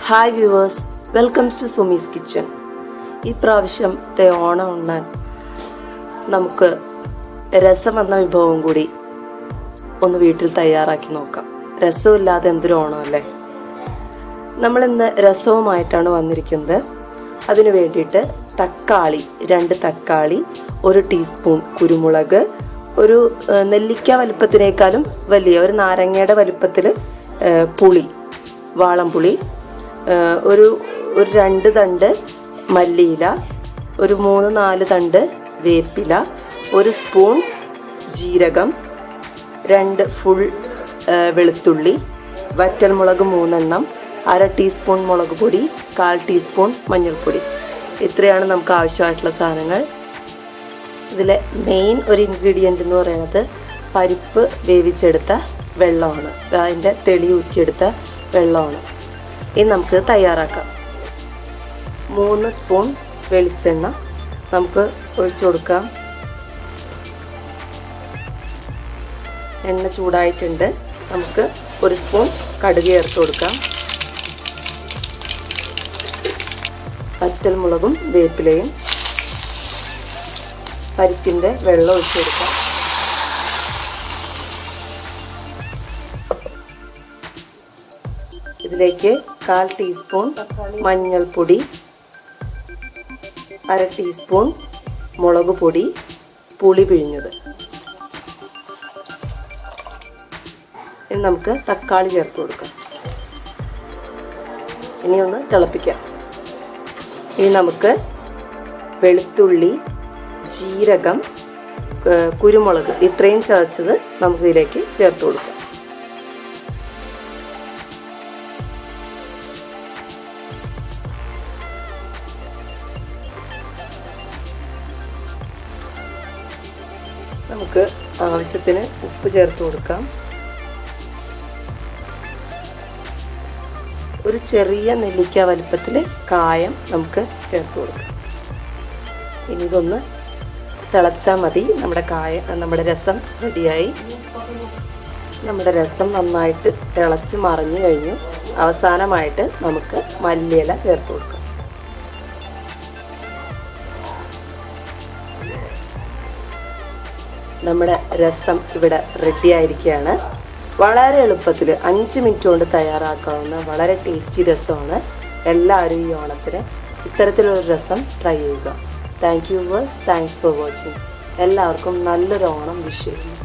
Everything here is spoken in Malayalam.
Hi viewers, welcomes to Sumi's kitchen. ഈ പ്രാവശ്യത്തെ ഓണം ഉണ്ണാൻ നമുക്ക് രസം എന്ന വിഭവം കൂടി ഒന്ന് വീട്ടിൽ തയ്യാറാക്കി നോക്കാം. രസമില്ലാതെ എന്തൊരു ഓണം അല്ലേ. നമ്മളിന്ന് രസവുമായിട്ടാണ് വന്നിരിക്കുന്നത്. അതിനു വേണ്ടിയിട്ട് തക്കാളി, 2 തക്കാളി, 1 ടീസ്പൂൺ കുരുമുളക്, ഒരു നെല്ലിക്ക വലിപ്പത്തിനേക്കാളും വലിയ ഒരു നാരങ്ങയുടെ വലിപ്പത്തിൽ പുളി, വാളംപുളി, ഒരു 2 തണ്ട് മല്ലിയില, ഒരു 3-4 തണ്ട് വേപ്പില, 1 സ്പൂൺ ജീരകം, 2 ഫുൾ വെളുത്തുള്ളി, വറ്റൽമുളക് 3 എണ്ണം, 1/2 ടീസ്പൂൺ മുളക് പൊടി, 1/4 ടീസ്പൂൺ മഞ്ഞൾപ്പൊടി. ഇത്രയാണ് നമുക്ക് ആവശ്യമായിട്ടുള്ള സാധനങ്ങൾ. ഇതിലെ മെയിൻ ഒരു ഇൻഗ്രീഡിയൻ്റ് എന്ന് പറയുന്നത് പരിപ്പ് വേവിച്ചെടുത്ത വെള്ളമാണ്, അതിൻ്റെ തെളി ഊറ്റിയെടുത്ത വെള്ളമാണ്. ഇനി നമുക്ക് തയ്യാറാക്കാം. 3 സ്പൂൺ വെളിച്ചെണ്ണ നമുക്ക് ഒഴിച്ചു കൊടുക്കാം. എണ്ണ ചൂടായിട്ടുണ്ട്. നമുക്ക് 1 സ്പൂൺ കടുക് ചേർത്ത് കൊടുക്കാം. വറ്റൽമുളകും വേപ്പിലയും പരിപ്പിൻ്റെ വെള്ളം ഒഴിച്ചു കൊടുക്കാം. ഇതിലേക്ക് 1/4 ടീസ്പൂൺ മഞ്ഞൾപ്പൊടി, 1/2 ടീസ്പൂൺ മുളക് പൊടി, പുളി പിഴിഞ്ഞത്. ഇനി നമുക്ക് തക്കാളി ചേർത്ത് കൊടുക്കാം. ഇനി ഒന്ന് തിളപ്പിക്കാം. ഇനി നമുക്ക് വെളുത്തുള്ളി, ജീരകം, കുരുമുളക് ഇത്രയും ചതച്ചത് നമുക്ക് ഇതിലേക്ക് ചേർത്ത് കൊടുക്കാം. നമുക്ക് ആവശ്യത്തിന് ഉപ്പ് ചേർത്ത് കൊടുക്കാം. ഒരു ചെറിയ നെല്ലിക്ക വലിപ്പത്തിൽ കായം നമുക്ക് ചേർത്ത് കൊടുക്കാം. ഇനി ഇതൊന്ന് തിളച്ചാൽ മതി. നമ്മുടെ രസം റെഡിയായി. നമ്മുടെ രസം നന്നായിട്ട് തിളച്ച് മറിഞ്ഞു കഴിഞ്ഞു. അവസാനമായിട്ട് നമുക്ക് മല്ലിയില ചേർത്ത് കൊടുക്കാം. നമ്മുടെ രസം ഇവിടെ റെഡി ആയിരിക്കുകയാണ്. വളരെ എളുപ്പത്തിൽ 5 മിനിറ്റ് കൊണ്ട് തയ്യാറാക്കാവുന്ന വളരെ ടേസ്റ്റി രസമാണ്. എല്ലാവരും ഈ ഓണത്തിന് ഇത്തരത്തിലൊരു രസം ട്രൈ ചെയ്യുക. Thank you viewers, thanks for watching. എല്ലാവർക്കും നല്ലൊരു ഓണം വിഷ് ചെയ്യുന്നു.